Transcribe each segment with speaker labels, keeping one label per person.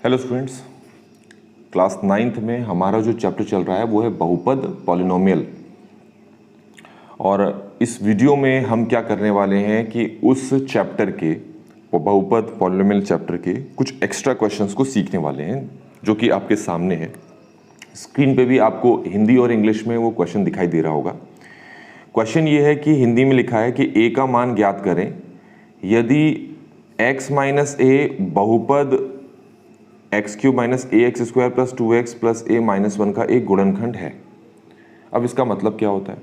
Speaker 1: Hello students, class 9th में हमारा जो चैप्टर चल रहा है वो है बहुपद पॉलिनोमियल। और इस वीडियो में हम क्या करने वाले हैं कि उस चैप्टर के वो बहुपद पॉलिनोमियल चैप्टर के कुछ एक्स्ट्रा क्वेश्चंस को सीखने वाले हैं जो कि आपके सामने है। स्क्रीन पे भी आपको हिंदी और इंग्लिश में वो क्वेश्चन दिखाई दे रहा होगा। क्वेश्चन ये है कि हिंदी में लिखा है कि a का मान ज्ञात करें यदि x माइनस ए बहुपद x cube minus a x square plus 2x plus a minus 1 का एक गुणनखंड है। अब इसका मतलब क्या होता है?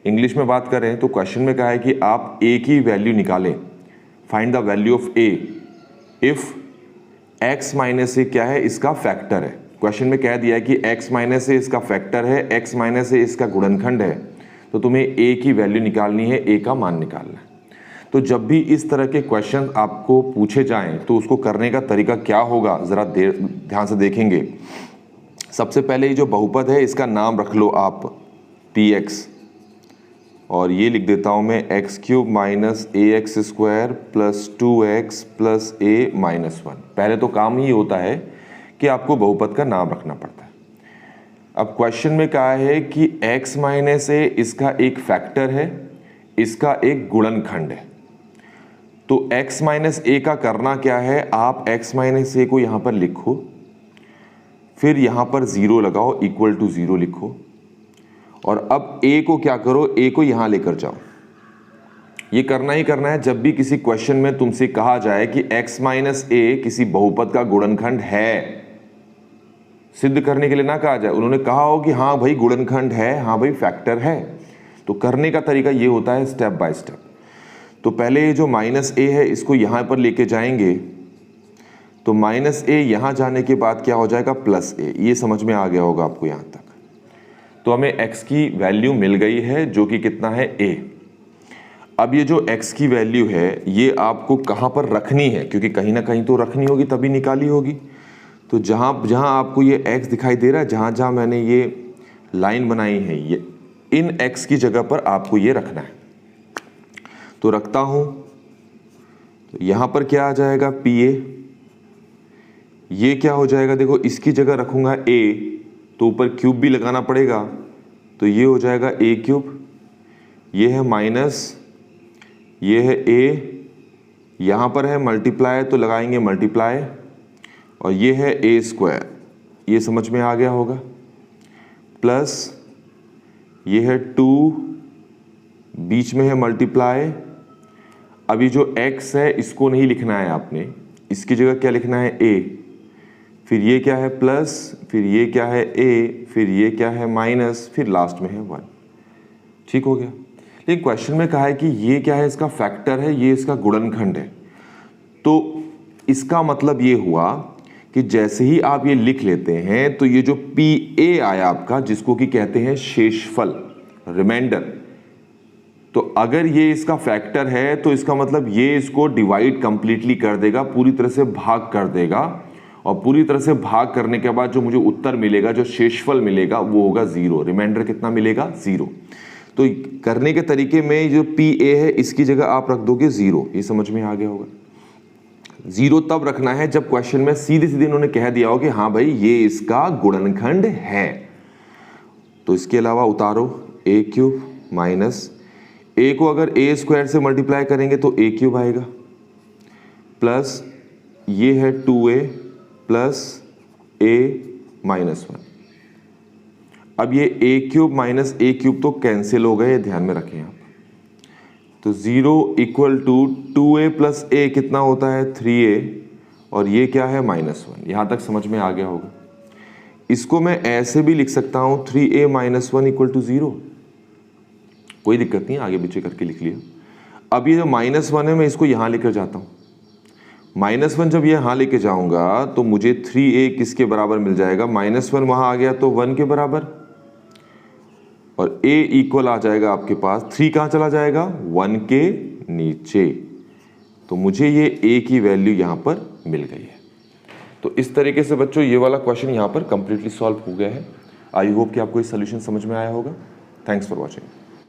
Speaker 1: इंग्लिश में बात करें तो क्वेश्चन में कहा है कि आप a की वैल्यू निकालें, find the value of a if x minus a क्या है, इसका फैक्टर है। क्वेश्चन में कह दिया है कि x माइनस ए इसका फैक्टर है, x माइनस ए इसका गुणनखंड है, तो तुम्हें a की वैल्यू निकालनी है, a का मान निकालना है। तो जब भी इस तरह के क्वेश्चन आपको पूछे जाएं तो उसको करने का तरीका क्या होगा, ज़रा ध्यान से देखेंगे। सबसे पहले ये जो बहुपद है इसका नाम रख लो आप px, और ये लिख देता हूँ मैं x cube minus a x square plus 2x plus a minus 1। पहले तो काम ही होता है कि आपको बहुपद का नाम रखना पड़ता है। अब क्वेश्चन में कहा है कि x माइनस ए इसका एक फैक्टर है, इसका एक गुणनखंड है। तो x माइनस ए का करना क्या है, आप x माइनस ए को यहाँ पर लिखो, फिर यहाँ पर 0 लगाओ, इक्वल टू 0 लिखो, और अब a को क्या करो, a को यहाँ लेकर जाओ। ये करना ही करना है। जब भी किसी क्वेश्चन में तुमसे कहा जाए कि x माइनस ए किसी बहुपद का गुणनखंड है, सिद्ध करने के लिए ना कहा जाए, उन्होंने कहा हो कि हाँ भाई गुणनखंड है, हाँ भाई फैक्टर है, तो करने का तरीका ये होता है स्टेप बाय स्टेप। तो पहले जो माइनस ए है इसको यहाँ पर लेके जाएंगे, तो माइनस ए यहाँ जाने के बाद क्या हो जाएगा, प्लस ए। ये समझ में आ गया होगा आपको यहाँ तक। तो हमें x की वैल्यू मिल गई है जो कि कितना है, a। अब ये जो x की वैल्यू है ये आपको कहाँ पर रखनी है, क्योंकि कहीं ना कहीं तो रखनी होगी तभी निकाली होगी। तो जहाँ जहाँ आपको ये x दिखाई दे रहा है, जहाँ जहाँ मैंने ये लाइन बनाई है, ये इन x की जगह पर आपको ये रखना है। तो रखता हूँ, तो यहाँ पर क्या आ जाएगा, pa। ये क्या हो जाएगा, देखो इसकी जगह रखूँगा a, तो ऊपर क्यूब भी लगाना पड़ेगा, तो ये हो जाएगा a क्यूब। ये है माइनस, ये है a, यहाँ पर है मल्टीप्लाई तो लगाएंगे मल्टीप्लाई, और ये है a स्क्वायर। ये समझ में आ गया होगा। प्लस ये है 2, बीच में है मल्टीप्लाई। अभी जो x है इसको नहीं लिखना है आपने, इसकी जगह क्या लिखना है, a। फिर ये क्या है, प्लस, फिर ये क्या है, a, फिर ये क्या है, माइनस, फिर लास्ट में है 1। ठीक हो गया। लेकिन क्वेश्चन में कहा है कि ये क्या है, इसका फैक्टर है, ये इसका गुणनखंड है। तो इसका मतलब ये हुआ कि जैसे ही आप ये लिख लेते हैं तो ये जो pa आया आपका, जिसको कि कहते हैं शेषफल, रिमाइंडर, तो अगर ये इसका फैक्टर है तो इसका मतलब ये इसको डिवाइड कंप्लीटली कर देगा, पूरी तरह से भाग कर देगा, और पूरी तरह से भाग करने के बाद जो मुझे उत्तर मिलेगा, जो शेषफल मिलेगा, वो होगा 0। रिमाइंडर कितना मिलेगा, 0। तो करने के तरीके में जो pa है इसकी जगह आप रख दोगे 0। ये समझ में आ गया होगा। 0 तब रखना है जब क्वेश्चन में सीधे सीधे इन्होंने कह दिया हो कि हाँ भाई ये इसका गुणनखंड है। तो इसके अलावा उतारो a क्यूब माइनस, a को अगर a स्क्वायर से मल्टीप्लाई करेंगे तो a क्यूब आएगा, प्लस ये है 2a प्लस a माइनस 1। अब ये a cube minus a cube तो कैंसिल हो गए, ये ध्यान में रखें आप। तो 0 equal to 2a plus a कितना होता है, 3a, और ये क्या है, माइनस 1। यहाँ तक समझ में आ गया होगा। इसको मैं ऐसे भी लिख सकता हूँ, 3a माइनस 1 इक्वल टू 0। कोई दिक्कत नहीं, आगे पीछे करके लिख लिया। अब ये जो माइनस 1 है मैं इसको यहाँ लेकर जाता हूँ। माइनस 1 जब यहाँ लेके जाऊँगा तो मुझे 3a किसके बराबर मिल जाएगा, माइनस 1 वहाँ आ गया तो 1 के बराबर, और a इक्वल आ जाएगा आपके पास, 3 कहाँ चला जाएगा, 1 के नीचे। तो मुझे ये a की वैल्यू यहाँ पर मिल गई है। तो इस तरीके से बच्चों ये वाला क्वेश्चन यहाँ पर कंप्लीटली सॉल्व हो गया है। आई होप कि आपको इस सोल्यूशन समझ में आया होगा। Thanks for watching.